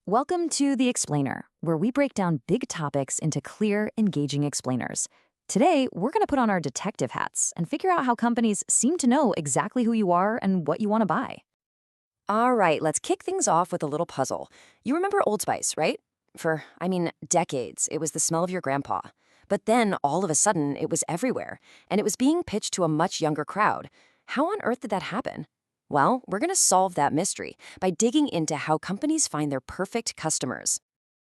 Welcome to The Explainer, where we break down big topics into clear, engaging explainers. Today, we're going to put on our detective hats and figure out how companies seem to know exactly who you are and what you want to buy. All right, let's kick things off with a little puzzle. You remember Old Spice, right? Decades, it was the smell of your grandpa. But then, all of a sudden, it was everywhere, and it was being pitched to a much younger crowd. How on earth did that happen? Well, we're going to solve that mystery by digging into how companies find their perfect customers.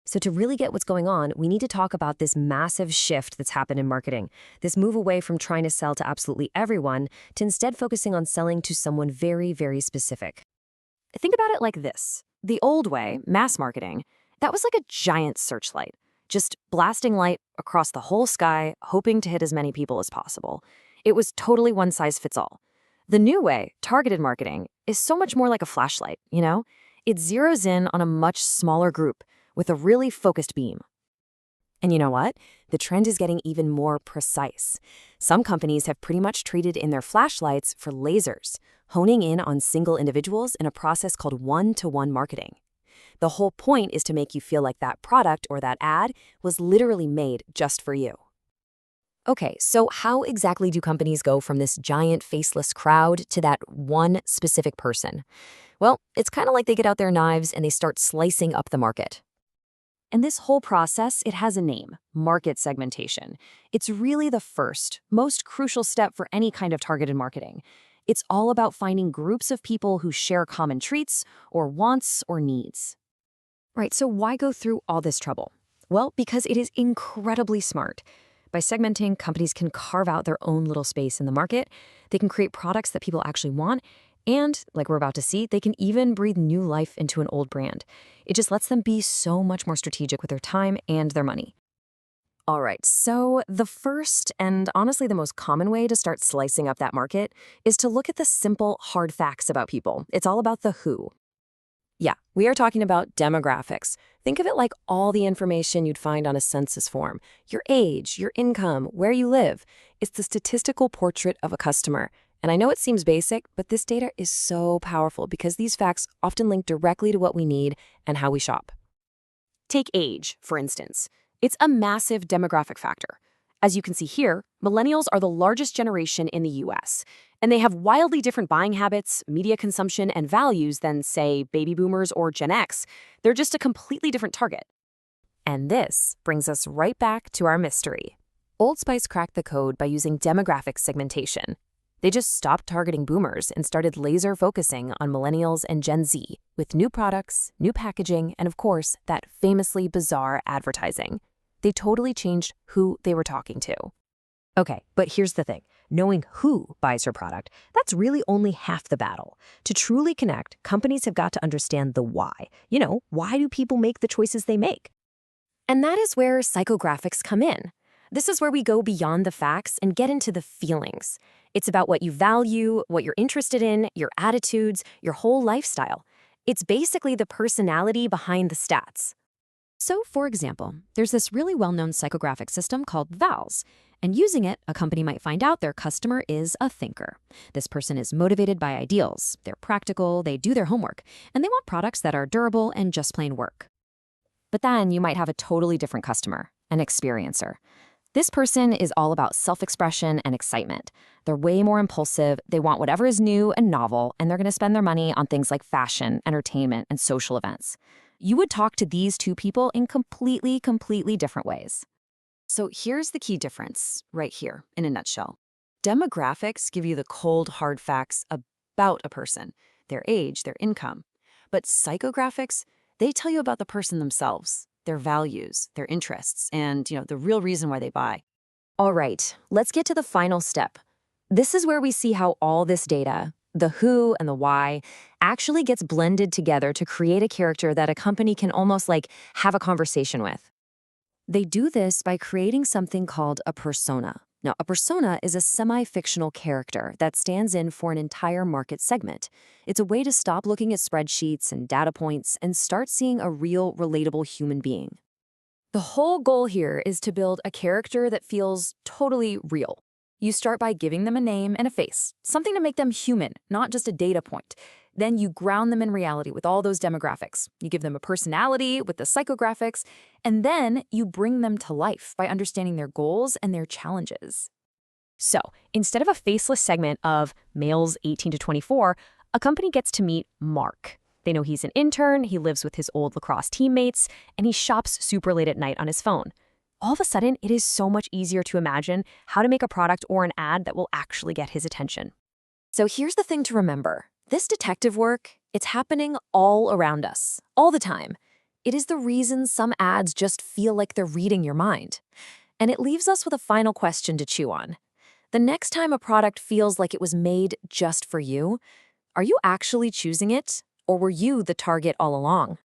So, to really get what's going on, we need to talk about this massive shift that's happened in marketing. This move away from trying to sell to absolutely everyone to instead focusing on selling to someone very, very specific. Think about it like this. The old way, mass marketing, that was like a giant searchlight, just blasting light across the whole sky, hoping to hit as many people as possible. It was totally one size fits all. The new way, targeted marketing, is so much more like a flashlight, It zeroes in on a much smaller group with a really focused beam. And you know what? The trend is getting even more precise. Some companies have pretty much traded in their flashlights for lasers, honing in on single individuals in a process called one-to-one marketing. The whole point is to make you feel like that product or that ad was literally made just for you. Okay, so how exactly do companies go from this giant faceless crowd to that one specific person? Well, it's kind of like they get out their knives and they start slicing up the market. And this whole process, it has a name, market segmentation. It's really the first, most crucial step for any kind of targeted marketing. It's all about finding groups of people who share common traits or wants or needs. Right, so why go through all this trouble? Well, because it is incredibly smart. By segmenting, companies can carve out their own little space in the market. They can create products that people actually want. And, like we're about to see, they can even breathe new life into an old brand. It just lets them be so much more strategic with their time and their money. All right, so the first and honestly the most common way to start slicing up that market is to look at the simple, hard facts about people. It's all about the who. Yeah, we are talking about demographics. Think of it like all the information you'd find on a census form. Your age, your income, where you live. It's the statistical portrait of a customer. And I know it seems basic, but this data is so powerful because these facts often link directly to what we need and how we shop. Take age, for instance. It's a massive demographic factor. As you can see here, millennials are the largest generation in the US, and they have wildly different buying habits, media consumption, and values than, say, baby boomers or Gen X. They're just a completely different target. And this brings us right back to our mystery. Old Spice cracked the code by using demographic segmentation. They just stopped targeting boomers and started laser focusing on millennials and Gen Z with new products, new packaging, and of course, that famously bizarre advertising. They totally changed who they were talking to. Okay, but here's the thing. Knowing who buys your product, that's really only half the battle. To truly connect, companies have got to understand the why. Why do people make the choices they make? And that is where psychographics come in. This is where we go beyond the facts and get into the feelings. It's about what you value, what you're interested in, your attitudes, your whole lifestyle. It's basically the personality behind the stats. So, for example, there's this really well-known psychographic system called VALS, and using it, a company might find out their customer is a thinker. This person is motivated by ideals, they're practical, they do their homework, and they want products that are durable and just plain work. But then you might have a totally different customer, an experiencer. This person is all about self-expression and excitement. They're way more impulsive, they want whatever is new and novel, and they're going to spend their money on things like fashion, entertainment, and social events. You would talk to these two people in completely different ways. So here's the key difference, right here, in a nutshell. Demographics give you the cold, hard facts about a person, their age, their income. But psychographics, they tell you about the person themselves, their values, their interests, and, the real reason why they buy. All right, let's get to the final step. This is where we see how all this data, the who and the why, actually gets blended together to create a character that a company can almost have a conversation with. They do this by creating something called a persona. Now, a persona is a semi-fictional character that stands in for an entire market segment. It's a way to stop looking at spreadsheets and data points and start seeing a real, relatable human being. The whole goal here is to build a character that feels totally real. You start by giving them a name and a face, something to make them human, not just a data point. Then you ground them in reality with all those demographics. You give them a personality with the psychographics, and then you bring them to life by understanding their goals and their challenges. So, instead of a faceless segment of males 18 to 24, a company gets to meet Mark. They know he's an intern, he lives with his old lacrosse teammates, and he shops super late at night on his phone. All of a sudden, it is so much easier to imagine how to make a product or an ad that will actually get his attention. So here's the thing to remember. This detective work, it's happening all around us, all the time. It is the reason some ads just feel like they're reading your mind. And it leaves us with a final question to chew on. The next time a product feels like it was made just for you, are you actually choosing it, or were you the target all along?